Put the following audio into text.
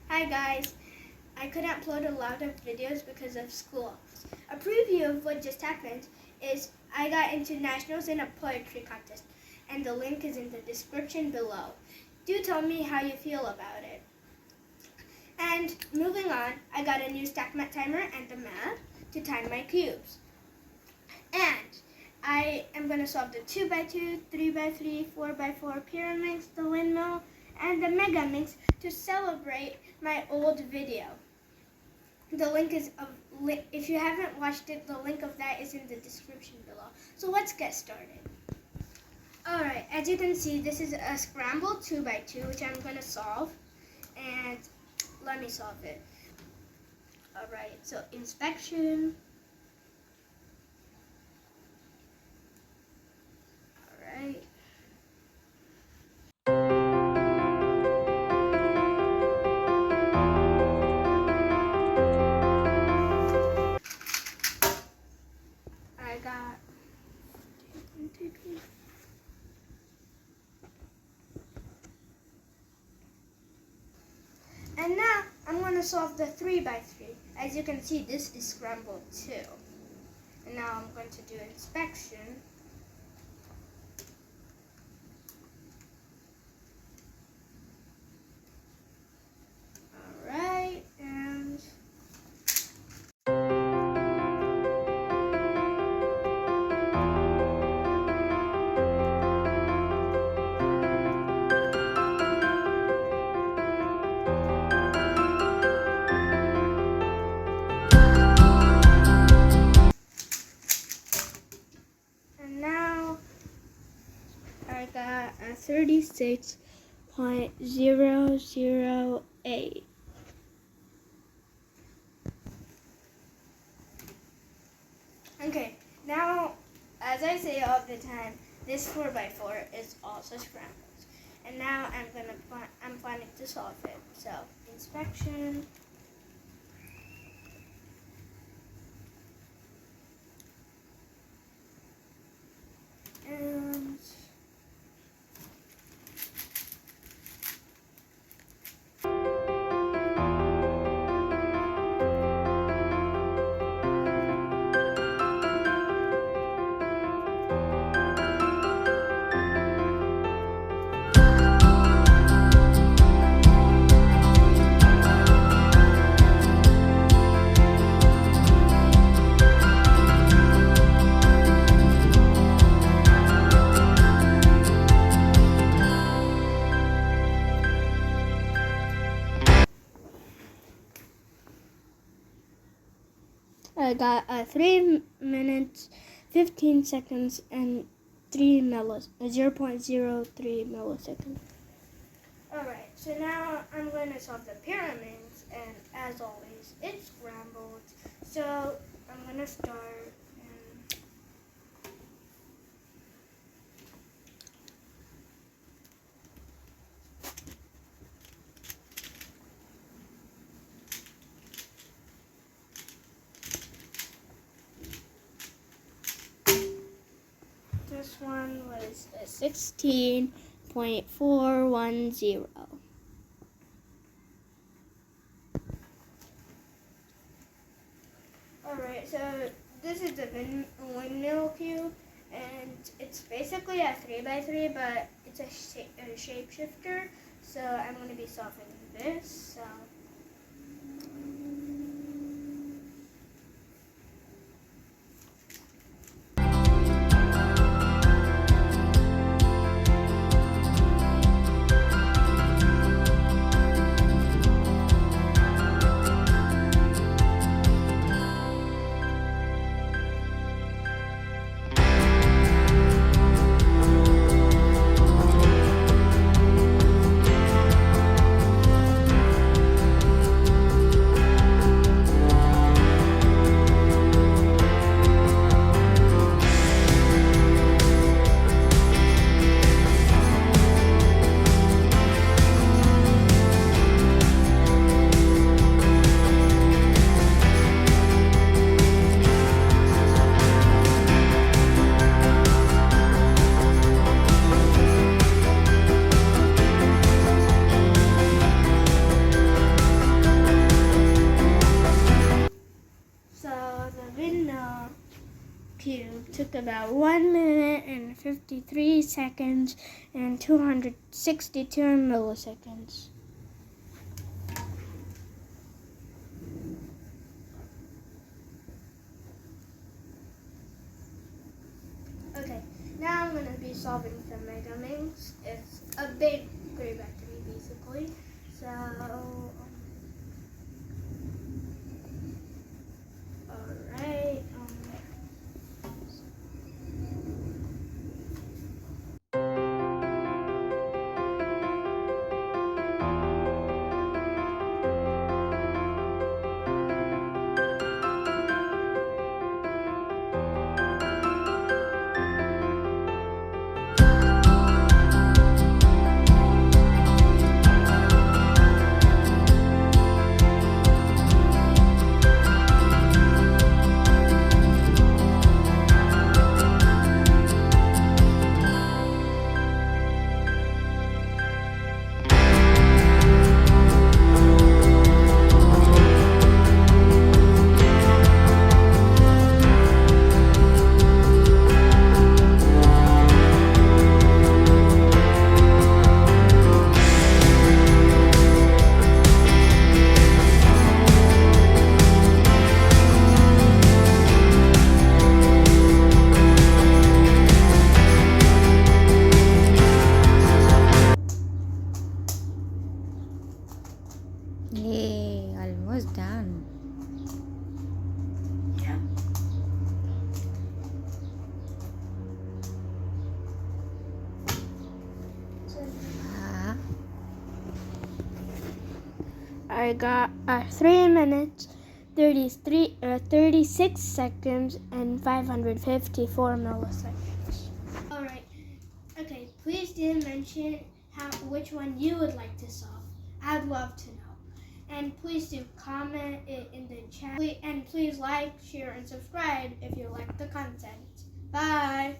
Hi guys, I couldn't upload a lot of videos because of school. A preview of what just happened is I got into nationals in a poetry contest, and the link is in the description below. Do tell me how you feel about it. And moving on, I got a new stack mat timer and a mat to time my cubes. And I am going to solve the 2x2, 3x3, 4x4 pyramids, the windmill, and the mega mix to celebrate my old video. The link is, if you haven't watched it, the link of that is in the description below. So let's get started. Alright, as you can see, this is a scrambled 2x2, which I'm going to solve. And let me solve it. Alright, so inspection. Alright. I got and now I'm going to solve the 3x3. As you can see, this is scrambled too. And now I'm going to do inspection. Alright, and now I got a 36.008. Okay, now, as I say all the time, this 4x4 is also scrambled. And now I'm planning to solve it. So, inspection. And I got 3 minutes, 15 seconds, and 0.03 milliseconds. Alright, so now I'm going to solve the pyramids, and as always, it's scrambled. So I'm going to start. This one was a 16.410. Alright, so this is the windmill cube, and it's basically a 3x3, but it's a shapeshifter, so I'm going to be solving this. So about 1 minute and 53 seconds and 262 milliseconds. Okay, now I'm going to be solving some Megaminx. It's a big group activity basically. So, alright. Yay, almost done. Yeah. Ah, I got 3 minutes, 36 seconds, and 554 milliseconds. Alright, okay, please do mention which one you would like to solve. I'd love to know. And please do comment it in the chat. And please like, share, and subscribe if you like the content. Bye!